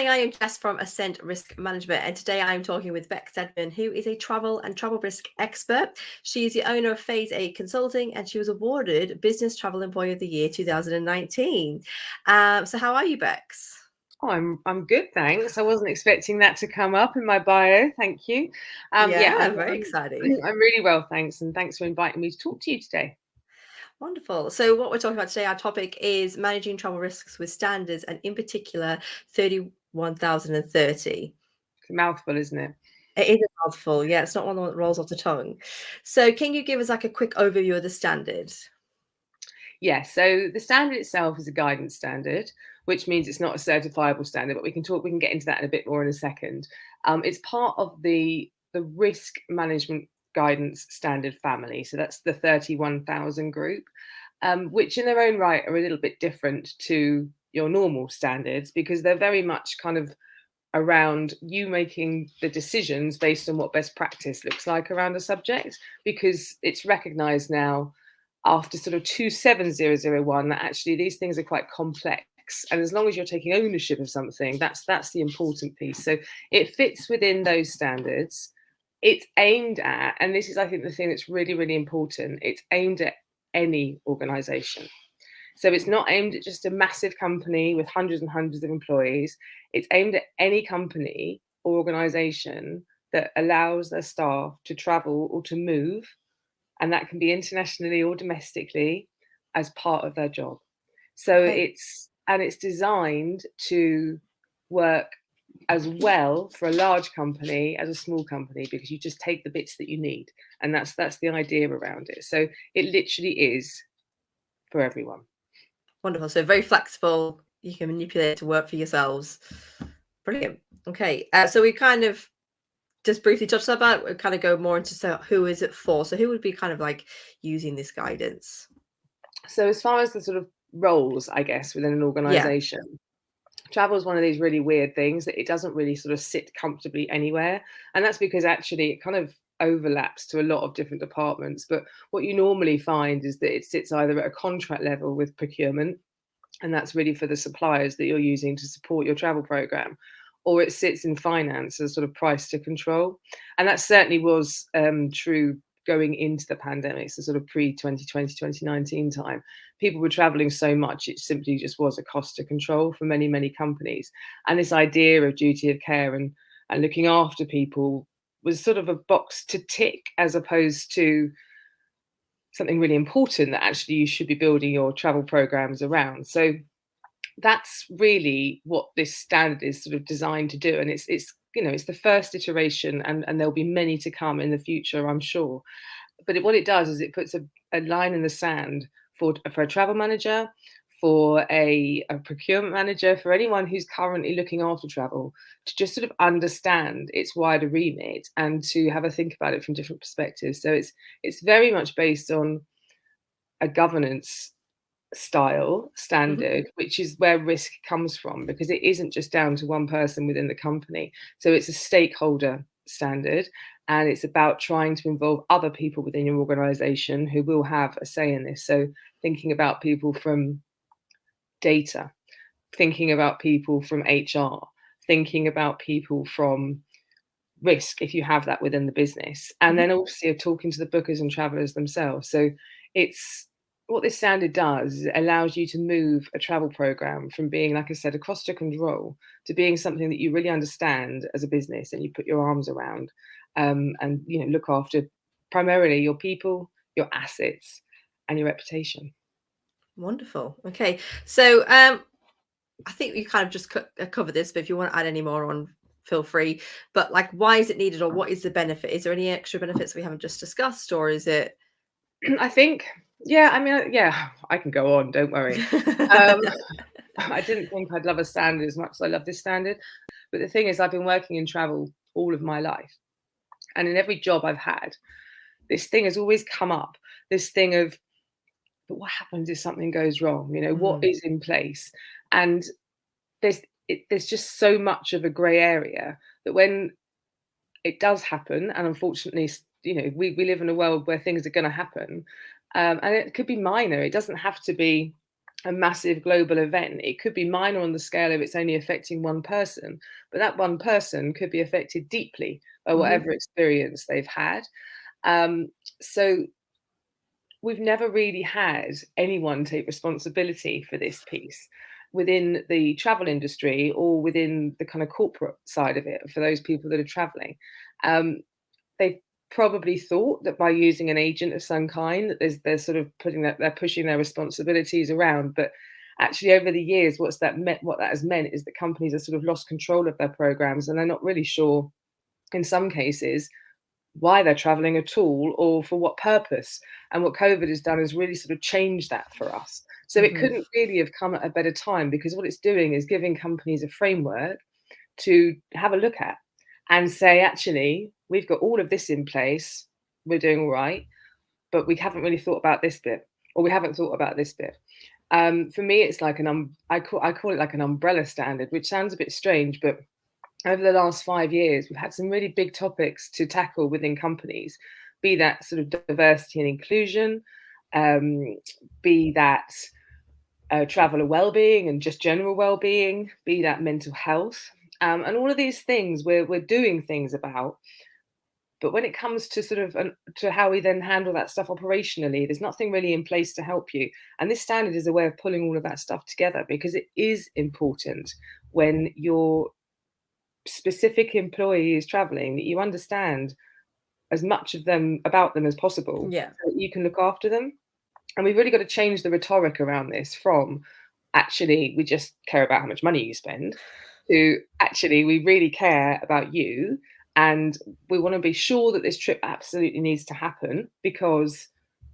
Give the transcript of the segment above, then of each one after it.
morning. I am Jess from Assent Risk Management, and today I am talking with Bex Deadman, who is a travel and travel risk expert. She is the owner of Phase 8 Consulting, and she was awarded Business Travel Employee of the Year 2019. So how are you, Bex? Oh, I'm good, thanks. I wasn't expecting that to come up in my bio. Thank you. Yeah, Yeah, I'm, very I'm exciting. I'm really well, thanks, and thanks for inviting me to talk to you today. Wonderful. So what we're talking about today, our topic is managing travel risks with standards, and in particular, 31,030. It's a mouthful, isn't it? It is a mouthful. Yeah, it's not one that rolls off the tongue. So can you give us like a quick overview of the standard? Yeah. So the standard itself is a guidance standard, which means it's not a certifiable standard. But we can get into that in a bit more in a second. It's part of the risk management guidance standard family. So that's the 31,000 group, which in their own right are a little bit different to your normal standards because they're very much kind of around you making the decisions based on what best practice looks like around a subject, because it's recognized now after sort of 27001 that actually these things are quite complex, and as long as you're taking ownership of something, that's the important piece. So it fits within those standards. It's aimed at, and this is I think the thing that's really really important, it's aimed at any organization. So it's not aimed at just a massive company with hundreds and hundreds of employees. It's aimed at any company or organization that allows their staff to travel or to move, and that can be internationally or domestically, as part of their job. So Okay. it's designed to work as well for a large company as a small company, because you just take the bits that you need, and that's the idea around it. So it literally is for everyone. Wonderful. So very flexible. You can manipulate it to work for yourselves. Brilliant. Okay. So we kind of just briefly touched on that. We kind of go more into who is it for? So who would be kind of like using this guidance? So as far as the sort of roles, I guess, within an Yeah. organization, travel is one of these really weird things that it doesn't really sort of sit comfortably anywhere. And that's because actually it kind of overlaps to a lot of different departments. But what you normally find is that it sits either at a contract level with procurement, and that's really for the suppliers that you're using to support your travel program, or it sits in finance as sort of price to control. And that certainly was true going into the pandemic, so sort of pre 2020, 2019 time. People were traveling so much, it simply just was a cost to control for many, many companies. And this idea of duty of care and looking after people was sort of a box to tick, as opposed to something really important that actually you should be building your travel programs around. So that's really what this standard is sort of designed to do. And it's it's the first iteration, and there'll be many to come in the future, I'm sure. But what it does is it puts a line in the sand for a travel manager, for a procurement manager, for anyone who's currently looking after travel, to just sort of understand its wider remit and to have a think about it from different perspectives. So it's very much based on a governance style Mhm. standard, which is where risk comes from, because it isn't just down to one person within the company. So it's a stakeholder standard, and it's about trying to involve other people within your organization who will have a say in this. So thinking about people from data, thinking about people from HR, thinking about people from risk, if you have that within the business, and Mhm. then also talking to the bookers and travelers themselves. So it's what this standard does is it allows you to move a travel program from being, like I said, a cost to control, to being something that you really understand as a business and you put your arms around, and look after primarily your people, your assets, and your reputation. Wonderful. Okay. So I think you kind of just covered this, but if you want to add any more on, feel free. But like, why is it needed, or what is the benefit? Is there any extra benefits we haven't just discussed, or is it? I think, yeah, I mean, yeah, I can go on, don't worry. Um, I didn't think I'd love a standard as much as I love this standard. But the thing is, I've been working in travel all of my life. And in every job I've had, this thing has always come up, this thing of, but what happens if something goes wrong? What Mm, is in place? And there's there's just so much of a grey area that when it does happen, and unfortunately, we live in a world where things are going to happen, and it could be minor. It doesn't have to be a massive global event. It could be minor on the scale of it's only affecting one person, but that one person could be affected deeply by whatever experience they've had. So we've never really had anyone take responsibility for this piece within the travel industry or within the kind of corporate side of it for those people that are traveling. They've probably thought that by using an agent of some kind that they're sort of they're pushing their responsibilities around, but actually over the years what that has meant is that companies have sort of lost control of their programs, and they're not really sure in some cases why they're traveling at all or for what purpose. And what COVID has done is really sort of changed that for us. So it couldn't really have come at a better time, because what it's doing is giving companies a framework to have a look at and say, actually, we've got all of this in place, we're doing all right, but we haven't really thought about this bit, or we haven't thought about this bit. For me, it's like I call it like an umbrella standard, which sounds a bit strange, but over the last 5 years, we've had some really big topics to tackle within companies, be that sort of diversity and inclusion, be that traveller well-being and just general well-being, be that mental health. And all of these things we're doing things about. But when it comes to sort of to how we then handle that stuff operationally, there's nothing really in place to help you. And this standard is a way of pulling all of that stuff together, because it is important when your specific employee is traveling that you understand as much of them about them as possible, so that you can look after them. And we've really got to change the rhetoric around this from actually we just care about how much money you spend to actually we really care about you, and we want to be sure that this trip absolutely needs to happen because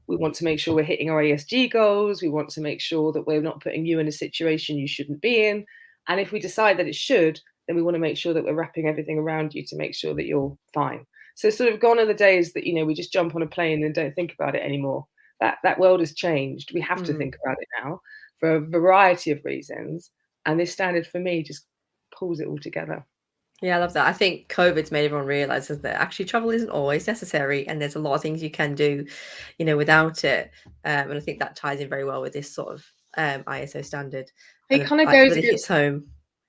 we want to make sure we're hitting our ESG goals. We want to make sure that we're not putting you in a situation you shouldn't be in. And if we decide that it should, then we want to make sure that we're wrapping everything around you to make sure that you're fine. So sort of gone are the days that, we just jump on a plane and don't think about it anymore. That world has changed. We have to think about it now for a variety of reasons. And this standard for me just pulls it all together. Yeah, I love that. I think COVID's made everyone realise that actually travel isn't always necessary, and there's a lot of things you can do, without it. And I think that ties in very well with this sort of ISO standard. It kind of goes really hits home.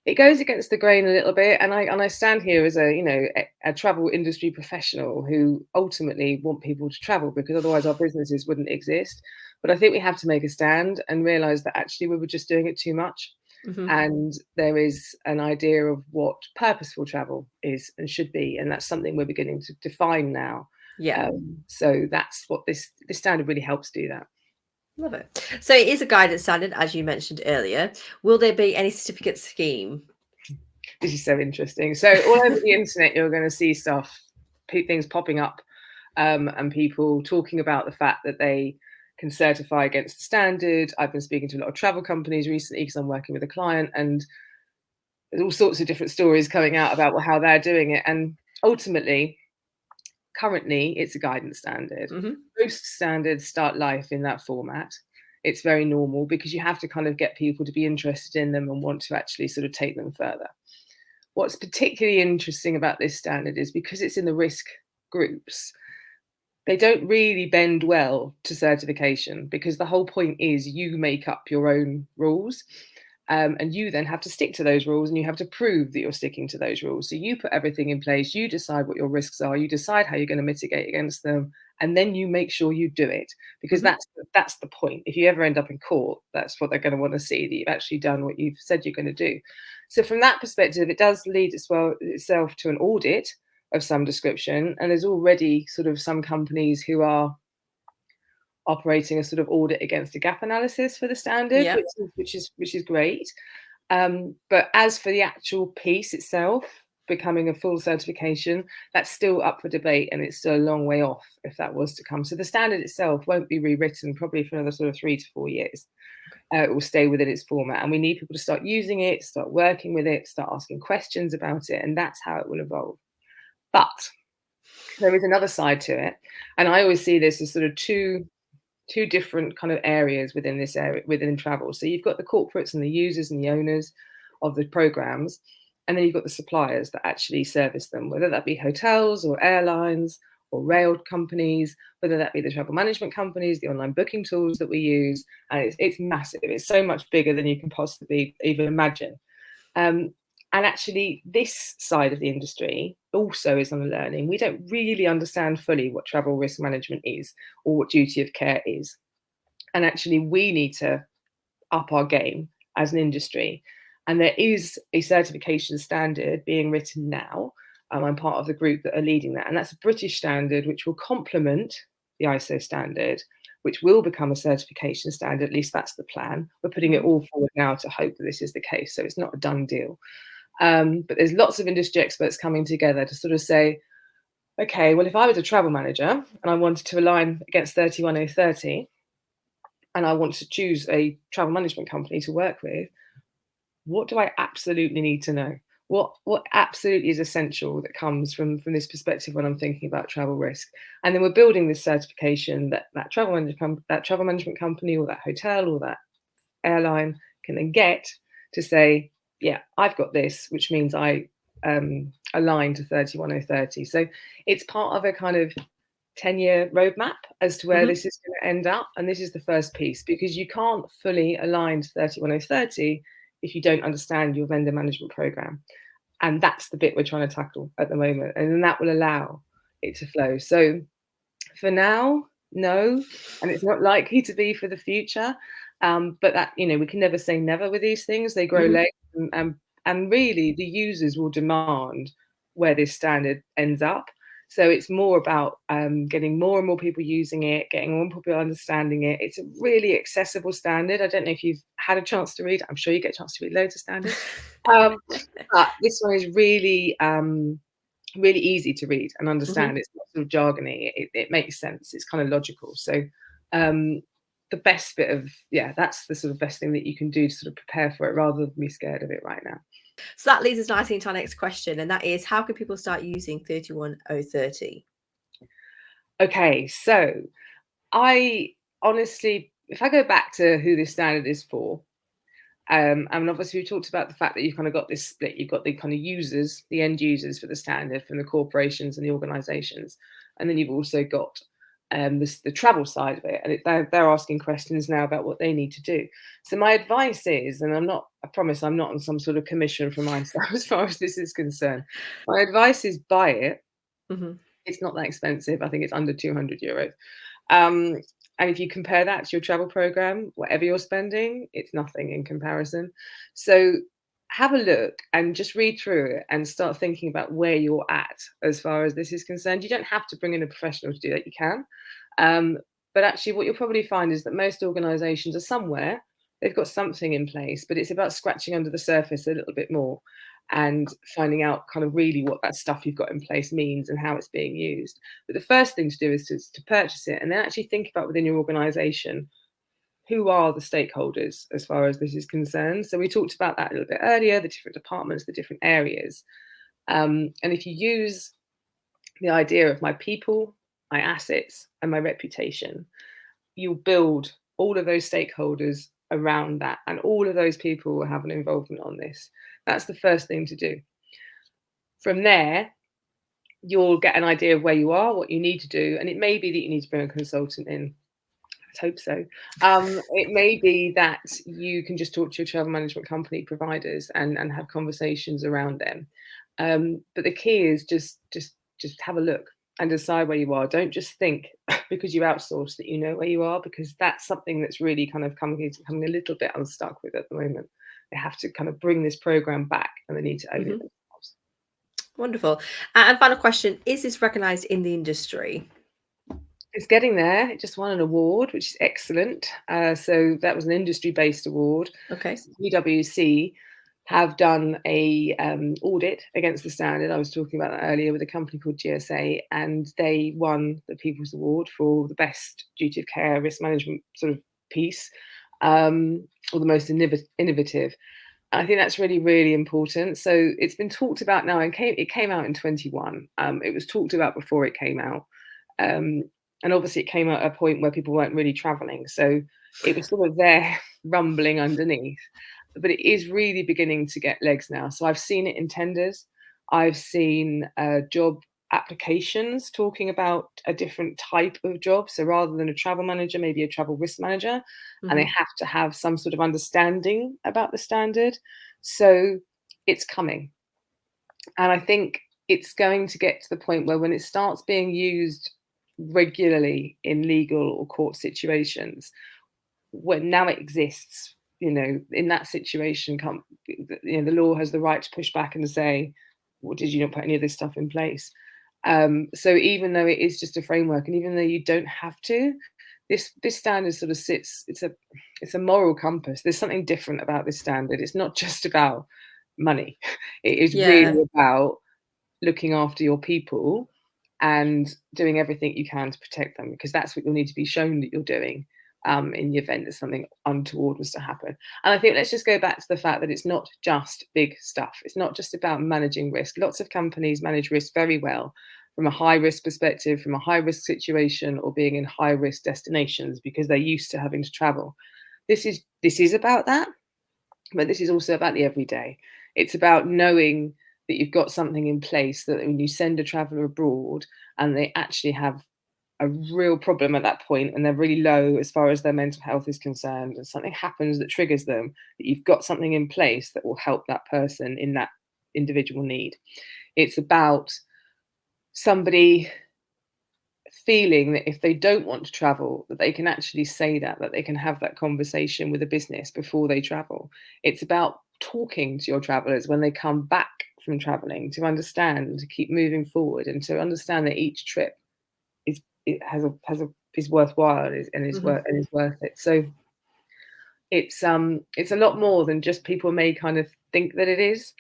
It goes against the grain a little bit, and I stand here as a travel industry professional who ultimately want people to travel, because otherwise our businesses wouldn't exist. But I think we have to make a stand and realise that actually we were just doing it too much. And there is an idea of what purposeful travel is and should be, and that's something we're beginning to define now. So that's what this standard really helps do that. Love it. So it is a guidance standard, as you mentioned earlier. Will there be any certificate scheme? This is so interesting. So all over the internet, you're going to see things popping up, and people talking about the fact that they can certify against the standard. I've been speaking to a lot of travel companies recently because I'm working with a client, and there's all sorts of different stories coming out about how they're doing it. And ultimately, currently, it's a guidance standard. Most standards start life in that format. It's very normal because you have to kind of get people to be interested in them and want to actually sort of take them further. What's particularly interesting about this standard is because it's in the risk groups, they don't really bend well to certification, because the whole point is you make up your own rules, and you then have to stick to those rules, and you have to prove that you're sticking to those rules. So you put everything in place, you decide what your risks are, you decide how you're going to mitigate against them, and then you make sure you do it, because that's the point. If you ever end up in court, that's what they're going to want to see, that you've actually done what you've said you're going to do. So from that perspective, it does lead itself to an audit of some description, and there's already sort of some companies who are operating a sort of audit against a gap analysis for the standard, which is great. But as for the actual piece itself becoming a full certification, that's still up for debate, and it's still a long way off if that was to come. So the standard itself won't be rewritten probably for another sort of 3 to 4 years. It will stay within its format, and we need people to start using it, start working with it, start asking questions about it, and that's how it will evolve. But there is another side to it, and I always see this as sort of two different kind of areas within this area, within travel. So you've got the corporates and the users and the owners of the programs, and then you've got the suppliers that actually service them, whether that be hotels or airlines or rail companies, whether that be the travel management companies, the online booking tools that we use. And it's massive. It's so much bigger than you can possibly even imagine. And actually, this side of the industry also is on learning. We don't really understand fully what travel risk management is or what duty of care is. And actually, we need to up our game as an industry. And there is a certification standard being written now. I'm part of the group that are leading that. And that's a British standard, which will complement the ISO standard, which will become a certification standard. At least that's the plan. We're putting it all forward now to hope that this is the case. So it's not a done deal. But there's lots of industry experts coming together to sort of say, okay, well, if I was a travel manager and I wanted to align against 31030 and I want to choose a travel management company to work with, what do I absolutely need to know? What absolutely is essential that comes from this perspective when I'm thinking about travel risk? And then we're building this certification that travel management company or that hotel or that airline can then get to say, yeah, I've got this, which means I align to 31030. So it's part of a kind of 10-year roadmap as to where this is going to end up. And this is the first piece, because you can't fully align to 31030 if you don't understand your vendor management program. And that's the bit we're trying to tackle at the moment. And then that will allow it to flow. So for now, no, and it's not likely to be for the future. But that, we can never say never with these things. They grow legs, and really the users will demand where this standard ends up. So it's more about getting more and more people using it, getting more people understanding it. It's a really accessible standard. I don't know if you've had a chance to read it. I'm sure you get a chance to read loads of standards. But this one is really, really easy to read and understand. It's not sort of jargony. It makes sense. It's kind of logical. So the best bit of, that's the sort of best thing that you can do to sort of prepare for it rather than be scared of it right now. So that leads us nicely into our next question, and that is, how can people start using 31030? Okay, so I honestly, if I go back to who this standard is for, and obviously we talked about the fact that you've kind of got this split. You've got the kind of users, the end users for the standard from the corporations and the organizations. And then you've also got the travel side of it. And they're asking questions now about what they need to do. So my advice is, and I promise I'm not on some sort of commission from myself as far as this is concerned. My advice is buy it. It's not that expensive. I think it's under €200. And if you compare that to your travel program, whatever you're spending, it's nothing in comparison. So have a look and just read through it and start thinking about where you're at as far as this is concerned. You don't have to bring in a professional to do that. You can. But actually, what you'll probably find is that most organizations are somewhere, they've got something in place, but it's about scratching under the surface a little bit more and finding out kind of really what that stuff you've got in place means and how it's being used. But the first thing to do is to purchase it and then actually think about within your organization, who are the stakeholders as far as this is concerned. So we talked about that a little bit earlier, the different departments, the different areas. And if you use the idea of my people, my assets, and my reputation, you'll build all of those stakeholders around that, and all of those people will have an involvement on this. That's the first thing to do. From there, you'll get an idea of where you are, what you need to do, and it may be that you need to bring a consultant in. Let's hope so. It may be that you can just talk to your travel management company providers and have conversations around them. But the key is just have a look and decide where you are. Don't just think because you outsource that you know where you are, because that's something that's really kind of coming a little bit unstuck with at the moment. They have to kind of bring this program back and they need to own it themselves. Wonderful. And final question, is this recognised in the industry? It's getting there. It just won an award, which is excellent. So that was an industry-based award. Okay. So PwC have done a audit against the standard. I was talking about that earlier with a company called GSA, and they won the People's Award for the best duty of care risk management sort of piece, or the most innovative. I think that's really, really important. So it's been talked about now, and it came out in 21. It was talked about before it came out. And obviously it came at a point where people weren't really traveling. So it was sort of there rumbling underneath. But it is really beginning to get legs now. So I've seen it in tenders. I've seen job applications talking about a different type of job. So rather than a travel manager, maybe a travel risk manager, and they have to have some sort of understanding about the standard. So it's coming. And I think it's going to get to the point where when it starts being used regularly in legal or court situations, when now it exists, in that situation, the law has the right to push back and say, well, did you not put any of this stuff in place? So even though it is just a framework, and even though you don't have to, this standard sort of sits, it's a moral compass. There's something different about this standard. It's not just about money. It is really about looking after your people and doing everything you can to protect them, because that's what you'll need to be shown that you're doing in the event that something untoward was to happen. And I think let's just go back to the fact that it's not just big stuff. It's not just about managing risk. Lots of companies manage risk very well from a high risk perspective, from a high risk situation, or being in high risk destinations because they're used to having to travel. This is about that, but this is also about the everyday. It's about knowing that you've got something in place that when you send a traveller abroad and they actually have a real problem at that point and they're really low as far as their mental health is concerned, and something happens that triggers them, that you've got something in place that will help that person in that individual need. It's about somebody feeling that if they don't want to travel, that they can actually say that they can have that conversation with a business before they travel. It's about talking to your travelers when they come back from traveling, to understand and to keep moving forward, and to understand that each trip is worthwhile and is worth it. So it's a lot more than just people may kind of think that it is.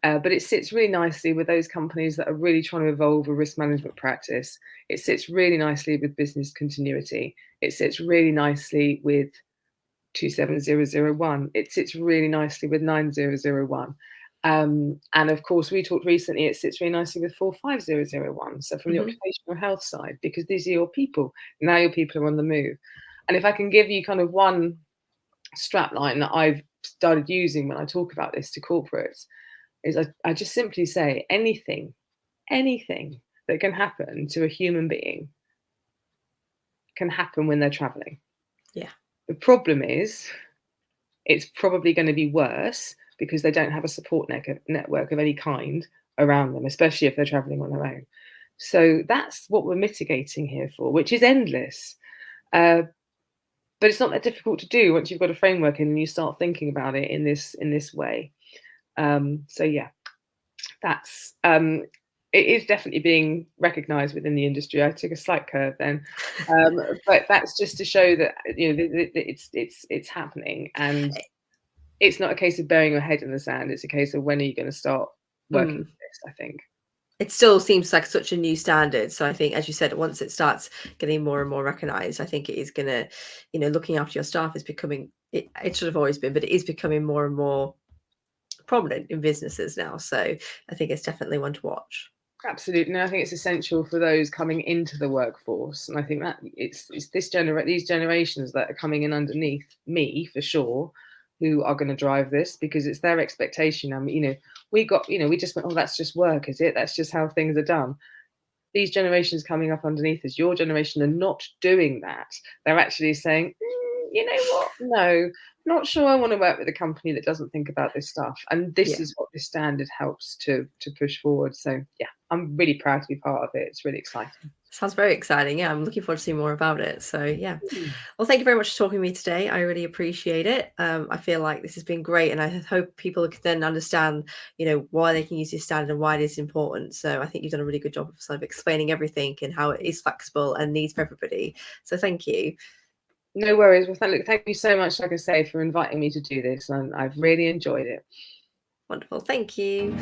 But it sits really nicely with those companies that are really trying to evolve a risk management practice. It sits really nicely with business continuity. It sits really nicely with 27001. It sits really nicely with 9001. And of course, we talked recently, it sits really nicely with 45001. So from the occupational health side, because these are your people. Now your people are on the move. And if I can give you kind of one strap line that I've started using when I talk about this to corporates, is I just simply say anything that can happen to a human being can happen when they're traveling. Yeah. The problem is it's probably going to be worse because they don't have a support network of any kind around them, especially if they're traveling on their own. So that's what we're mitigating here for, which is endless. But it's not that difficult to do once you've got a framework and you start thinking about it in this way. So yeah, that's it is definitely being recognised within the industry. I took a slight curve then, but that's just to show that it's happening, and it's not a case of burying your head in the sand. It's a case of when are you going to start working with this, I think. It still seems like such a new standard. So I think, as you said, once it starts getting more and more recognised, I think it is going to, looking after your staff is becoming, it should have always been, but it is becoming more and more prominent in businesses now. So I think it's definitely one to watch. Absolutely. And I think it's essential for those coming into the workforce. And I think that it's these generations that are coming in underneath me, for sure, who are going to drive this, because it's their expectation. I mean, we just went, oh, that's just work, is it? That's just how things are done. These generations coming up underneath us, your generation, are not doing that. They're actually saying, you know what? No, not sure I want to work with a company that doesn't think about this stuff. And this is what this standard helps to push forward. So yeah, I'm really proud to be part of it. It's really exciting. Sounds very exciting. Yeah, I'm looking forward to seeing more about it. So yeah. Well, thank you very much for talking to me today. I really appreciate it. I feel like this has been great, and I hope people can then understand, why they can use this standard and why it is important. So I think you've done a really good job of sort of explaining everything and how it is flexible and needs for everybody. So thank you. No worries. Well, thank you so much, like I say, for inviting me to do this, and I've really enjoyed it. Wonderful. Thank you.